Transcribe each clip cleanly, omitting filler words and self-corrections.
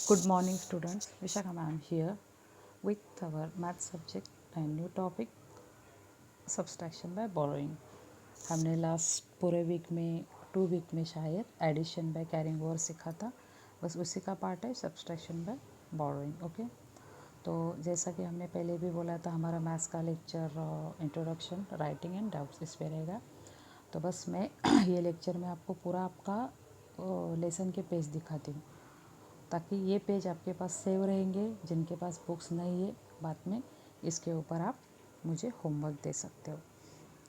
Good morning students, Vishakha ma'am here with our math subject and new topic subtraction by borrowing. हमने last पूरे week में 2 week में शायद addition by carrying over सीखा था, बस उसी का पार्ट है सब्सट्रैक्शन बाय बोरोइंग। ओके, तो जैसा कि हमने पहले भी बोला था हमारा मैथ्स का lecture introduction writing and doubts इस पे रहेगा। तो बस मैं ये लेक्चर में आपको पूरा आपका लेसन के पेज दिखाती हूँ ताकि ये पेज आपके पास सेव रहेंगे। जिनके पास बुक्स नहीं है बाद में इसके ऊपर आप मुझे होमवर्क दे सकते हो।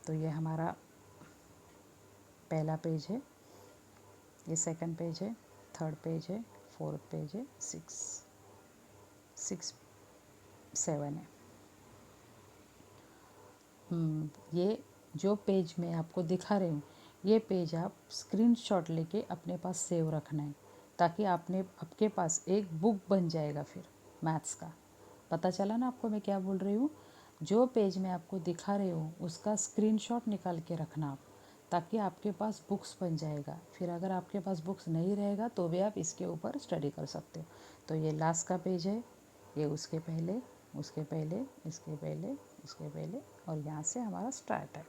तो ये हमारा पहला पेज है, ये सेकंड पेज है, थर्ड पेज है, फोर्थ पेज है, सिक्स 7 है। ये जो पेज मैं आपको दिखा रही हूँ ये पेज आप स्क्रीनशॉट लेके अपने पास सेव रखना है ताकि आपके पास एक बुक बन जाएगा फिर मैथ्स का। पता चला ना आपको मैं क्या बोल रही हूँ? जो पेज मैं आपको दिखा रही हूँ उसका स्क्रीनशॉट निकाल के रखना आप, ताकि आपके पास बुक्स बन जाएगा। फिर अगर आपके पास बुक्स नहीं रहेगा तो भी आप इसके ऊपर स्टडी कर सकते हो। तो ये लास्ट का पेज है, ये उसके पहले, उसके पहले, इसके पहले, उसके पहले और यहाँ से हमारा स्टार्ट है।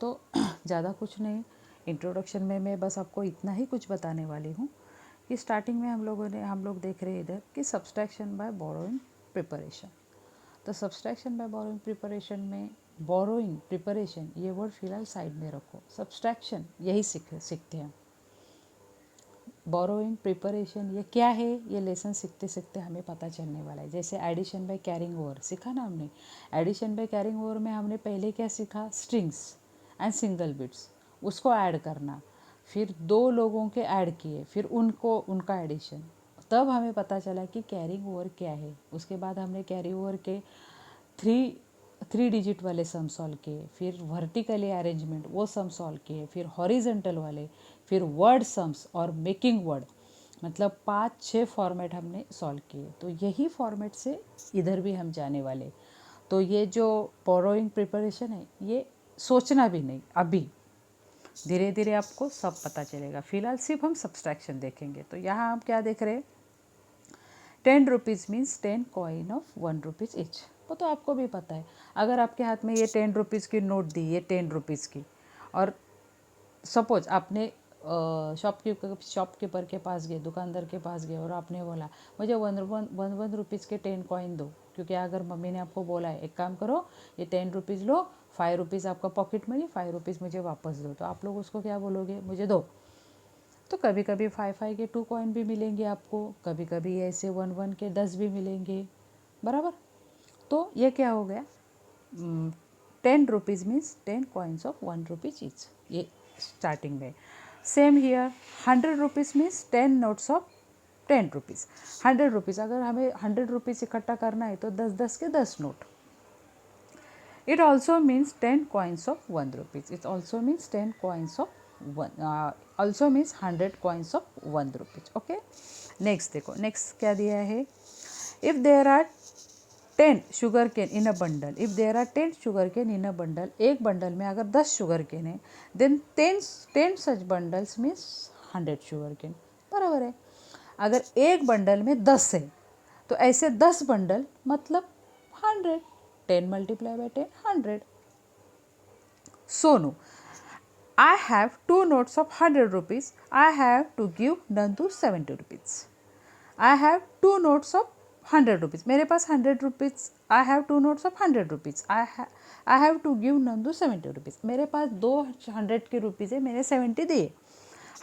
तो ज़्यादा कुछ नहीं, इंट्रोडक्शन में मैं बस आपको इतना ही कुछ बताने वाली हूँ कि स्टार्टिंग में हम लोग देख रहे हैं इधर कि सब्सट्रैक्शन बाय बोरोइंग प्रिपरेशन। तो सब्सट्रैक्शन बाय बोरोइंग प्रिपरेशन में बोरोइंग प्रिपरेशन ये वर्ड फिलहाल साइड में रखो, सब्सट्रैक्शन यही सीखते हैं। बोरोइंग प्रिपरेशन ये क्या है, ये लेसन सीखते सीखते हमें पता चलने वाला है। जैसे एडिशन बाय कैरिंग ओवर सीखा ना हमने। एडिशन बाय कैरिंग ओवर में हमने पहले क्या सीखा? स्ट्रिंग्स एंड सिंगल बिट्स, उसको ऐड करना, फिर 2 लोगों के ऐड किए, फिर उनका एडिशन, तब हमें पता चला कि कैरिंग ओवर क्या है। उसके बाद हमने कैरी ओवर के थ्री डिजिट वाले सम सॉल्व किए, फिर वर्टिकली अरेंजमेंट वो सम सॉल्व किए, फिर हॉरिजेंटल वाले, फिर वर्ड सम्स और मेकिंग वर्ड, मतलब 5-6 फॉर्मेट हमने सॉल्व किए। तो यही फॉर्मेट से इधर भी हम जाने वाले। तो ये जो बोरोइंग प्रिपरेशन है ये सोचना भी नहीं, अभी धीरे धीरे आपको सब पता चलेगा। फिलहाल सिर्फ हम सब्सट्रैक्शन देखेंगे। तो यहाँ हम क्या देख रहे हैं? 10 rupees means 10 coin of 1 rupees etch. वो तो आपको भी पता है। अगर आपके हाथ में ये 10 रुपीज़ की नोट दी, ये 10 रुपीज़ की, और सपोज आपने शॉपकीपर के पास गए, दुकानदार के पास गए और आपने बोला मुझे वन रुपीज़ के 10 कॉइन दो, क्योंकि अगर मम्मी ने आपको बोला है एक काम करो ये 10 रुपीज़ लो, 5 रुपीज़ आपका पॉकेट मनी, 5 रुपीज़ मुझे वापस दो, तो आप लोग उसको क्या बोलोगे? मुझे दो। तो कभी कभी 5 के 2 कॉइन भी मिलेंगे आपको, कभी कभी ऐसे 1 के 10 भी मिलेंगे, बराबर। तो ये क्या हो गया? 10 rupees means 10 coins of 1 rupees each, ये स्टार्टिंग में। Same here 100 rupees means 10 notes of 10 rupees. 100 rupees, अगर हमें 100 रुपीज़ इकट्ठा करना है तो 10-10 के 10 note. It also means 10 coins of 1 rupees. It also means 10 coins of 1, also means 100 coins of 1 rupees. Okay. Next देखो, next क्या दिया है? If there are 10 sugar cane in a bundle, if there are 10 sugar cane in a bundle, एक bundle में अगर 10 sugar cane है, then 10 such bundles means 100 sugar cane, बराबर है। अगर एक बंडल में 10 है तो ऐसे 10 बंडल मतलब 100, 10 multiplied by 10, 100. Sonu, I have 2 notes of 100 rupees. I have to give Nandu 70 rupees. I have 2 notes of 100 rupees. मेरे पास 100 rupees. I have 2 notes of 100 rupees. I have to give Nandu 70 rupees. मेरे पास 200 के rupees है, मैंने 70 दिए.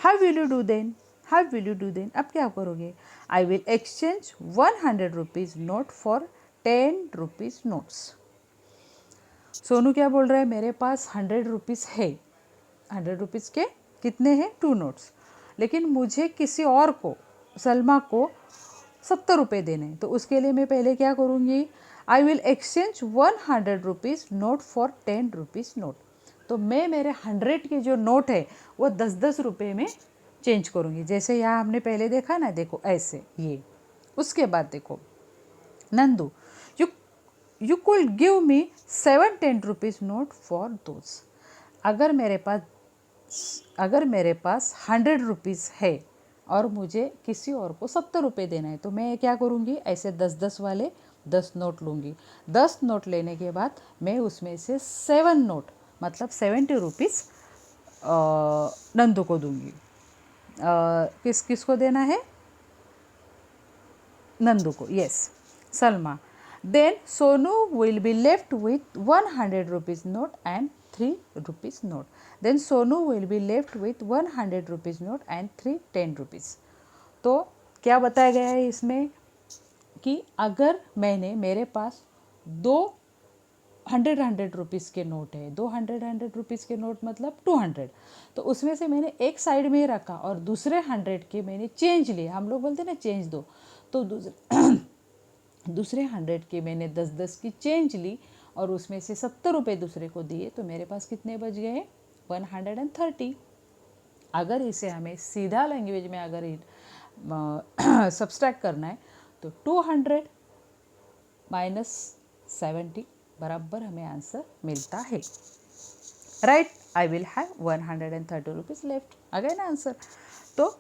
How will you do then? How will you do then? अब क्या करोगे? I will exchange 100 rupees note for 10 rupees notes. Sonu क्या बोल रहा है? मेरे पास 100 रुपीज़ है, 100 रुपीज़ के कितने हैं? 2 नोट्स, लेकिन मुझे किसी और को, सलमा को 70 रुपये देने हैं। तो उसके लिए मैं पहले क्या करूँगी? I will exchange 100 rupees note for 10 rupees note. तो मैं मेरे 100 के जो नोट है वो 10-10 रुपये में चेंज करूँगी। जैसे यहाँ हमने पहले देखा ना, देखो ऐसे ये। उसके बाद देखो, Nandu you could give me 7 10 rupees note for those. अगर मेरे पास 100 रुपीज़ है और मुझे किसी और को 70 रुपये देना है, तो मैं क्या करूँगी, ऐसे 10-10 वाले 10 नोट लूँगी। 10 नोट लेने के बाद मैं उसमें से 7 नोट मतलब 70 रुपीज़ नंदू को दूँगी। किसको देना है, नंदू को, yes, Salma. Then Sonu will be left with 100 rupees note and 3 rupees note. Then Sonu will be left with 100 rupees note and 3 10 rupees. तो क्या बताया गया है इसमें कि अगर मेरे पास 200 रुपीज़ के नोट है, 200 रुपीज़ के नोट मतलब 200, तो उसमें से मैंने एक साइड में रखा और दूसरे 100 के मैंने चेंज लिए, हम लोग बोलते हैं ना चेंज दो, तो दूसरे 100 के मैंने 10-10 की चेंज ली और उसमें से 70 रुपये दूसरे को दिए, तो मेरे पास कितने बच गए, 130। अगर इसे हमें सीधा लैंग्वेज में अगर सब्सट्रैक्ट करना है तो 200 माइनस 70 बराबर हमें आंसर मिलता है, right. I will have 130 rupees left, आ गया ना आंसर। तो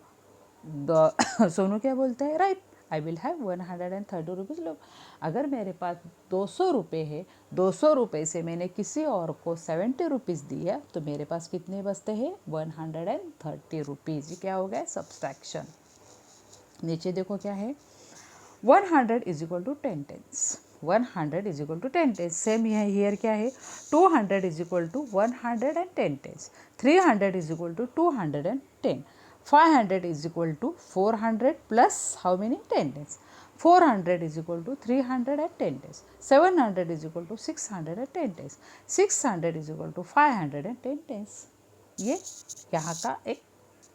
सोनू क्या बोलता है, right, I will have 130 rupees left. अगर मेरे पास 200 रुपये है, 200 रुपये से मैंने किसी और को 70 रुपीज़ दिया, तो मेरे पास कितने बचते हैं, 130 रुपीज़। ये क्या हो गया, सब्सट्रैक्शन। नीचे देखो क्या है, 100 is equal to 10 tens, 100 is equal to 10 tens. Same here क्या है, 200 is equal to 110 tens, 300 is equal to 210, 500 is equal to 400 plus how many 10 tens, 400 is equal to 310 tens, 700 is equal to 610 tens, 600 is equal to 510 tens। ये यहाँ का एक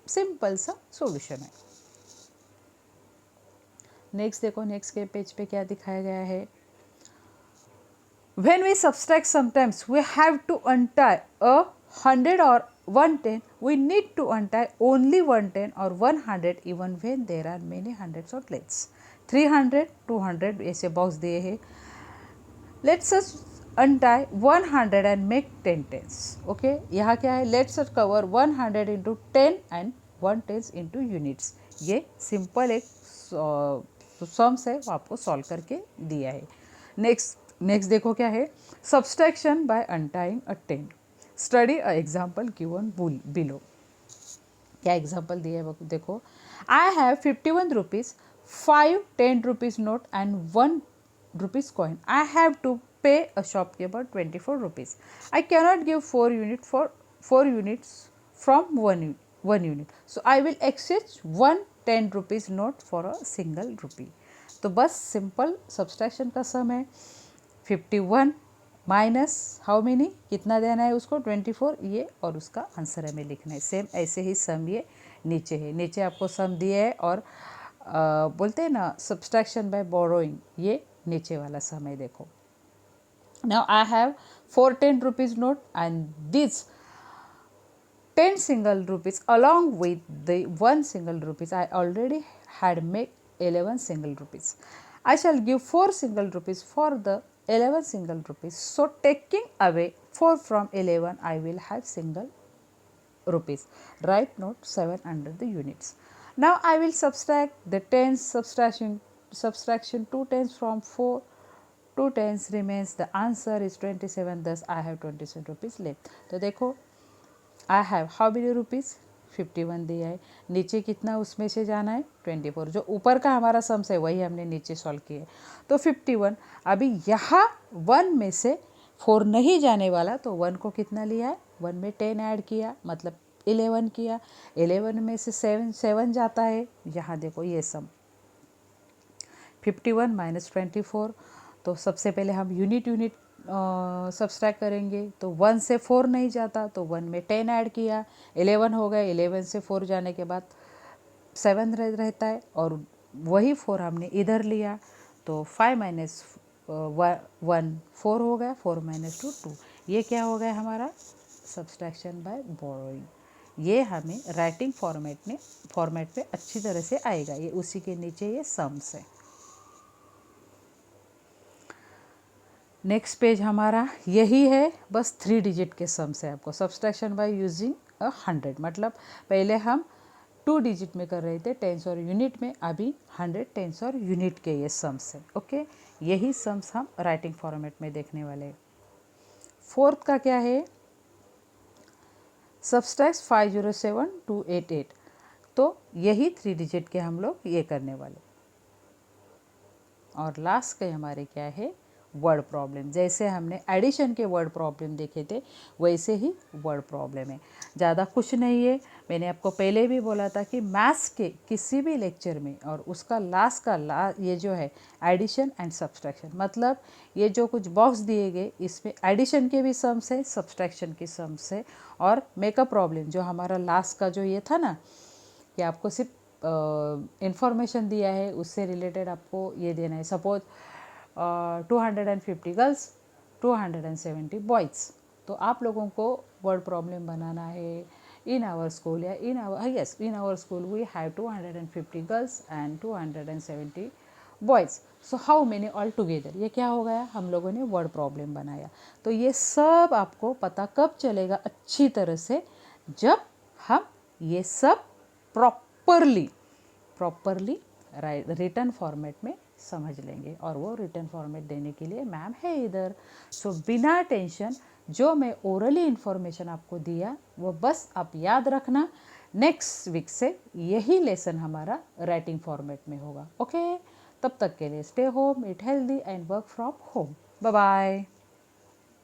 simple सा solution है। Next देखो, next के पेज पे क्या दिखाया गया है, when we subtract sometimes we have to untie a 100 or 110, we need to untie only 110 or 100 even when there are many hundreds or tens। 300 200 ऐसे बॉक्स दिए हैं, let's us untie 100 and make 10 tens। Okay, यहाँ क्या है, let's us cover 100 into 10 and 1 tens into units। ये simple एक sums है, वो आपको सॉल्व करके दिया है। नेक्स्ट देखो क्या है, subtraction by untying a 10। Study a example given below. क्या एग्जाम्पल दिया है देखो, I have 51 rupees, 5 10 rupees note and 1 rupees coin. I have to pay a shopkeeper 24 rupees. I cannot give 4 units from 1 unit, so I will exchange 1 10 rupees note for a single rupee। तो बस simple subtraction का सम है 51 minus how many, कितना देना है उसको 24, ये और उसका आंसर हमें लिखना है। सेम ऐसे ही सम ये नीचे है, नीचे आपको सम दिया है और बोलते हैं ना सब्सट्रैक्शन बाय बोरोइंग, ये नीचे वाला सम है। देखो, now I have 4 10 rupees note and this 10 single rupees along with the 1 single rupees, I already had made 11 single rupees। I shall give 4 single rupees for the 11 single rupees, so taking away 4 from 11 I will have single rupees। Write note 7 under the units। Now I will subtract the tens, subtraction 2 tens from 4, 2 tens remains, the answer is 27, thus I have 27 rupees left। तो देखो, I have how many rupees 51 दिया है, नीचे कितना उसमें से जाना है 24, जो ऊपर का हमारा सम्स है वही हमने नीचे सॉल्व किया, तो 51। अभी यहाँ 1 में से 4 नहीं जाने वाला, तो 1 को कितना लिया है, 1 में 10 ऐड किया मतलब 11 किया, 11 में से 7 जाता है, यहाँ देखो ये सम 51 माइनस 24। तो सबसे पहले हम यूनिट सब्सट्रैक्ट करेंगे, तो 1 से 4 नहीं जाता, तो 1 में 10 ऐड किया, 11 हो गए, 11 से 4 जाने के बाद 7 रहता है और वही 4 हमने इधर लिया, तो 5 माइनस 1 4 हो गया, 4 माइनस 2 2। ये क्या हो गया हमारा सब्सट्रैक्शन बाय बोरोइंग। ये हमें राइटिंग फॉर्मेट पे अच्छी तरह से आएगा, ये उसी के नीचे ये सम्स है। नेक्स्ट पेज हमारा यही है, बस 3 डिजिट के सम्स है। आपको सब्सट्रैक्शन बाय यूजिंग 100, मतलब पहले हम 2 डिजिट में कर रहे थे टेंस और यूनिट में, अभी 100 टेंस और यूनिट के ये सम्स है। ओके, यही सम्स हम राइटिंग फॉर्मेट में देखने वाले हैं। फोर्थ का क्या है, सबस्ट्रैक्ट 507288, तो यही 3 डिजिट के हम लोग ये करने वाले। और लास्ट के हमारे क्या है, वर्ड प्रॉब्लम। जैसे हमने एडिशन के वर्ड प्रॉब्लम देखे थे वैसे ही वर्ड प्रॉब्लम है, ज़्यादा कुछ नहीं है। मैंने आपको पहले भी बोला था कि मैथ्स के किसी भी लेक्चर में और उसका लास्ट का ये जो है एडिशन एंड सब्सट्रैक्शन, मतलब ये जो कुछ बॉक्स दिए गए इसमें एडिशन के भी सम्स है, सब्सट्रैक्शन के सम्स है, और मेकअप प्रॉब्लम जो हमारा लास्ट का जो ये था ना कि आपको सिर्फ इंफॉर्मेशन दिया है उससे रिलेटेड आपको ये देना है। सपोज 250 गर्ल्स 270 बॉयज़, तो आप लोगों को वर्ड प्रॉब्लम बनाना है इन आवर स्कूल या in our school we have 250 girls and 270 boys, so how many all together. ये क्या हो गया, हम लोगों ने वर्ड प्रॉब्लम बनाया। तो ये सब आपको पता कब चलेगा अच्छी तरह से, जब हम ये सब प्रॉपरली रिटर्न फॉर्मेट में समझ लेंगे, और वो रिटर्न फॉर्मेट देने के लिए मैम है इधर। सो बिना टेंशन, जो मैं ओरली इन्फॉर्मेशन आपको दिया वो बस आप याद रखना। नेक्स्ट वीक से यही लेसन हमारा राइटिंग फॉर्मेट में होगा। ओके, तब तक के लिए stay home, eat healthy and work from home. Bye bye.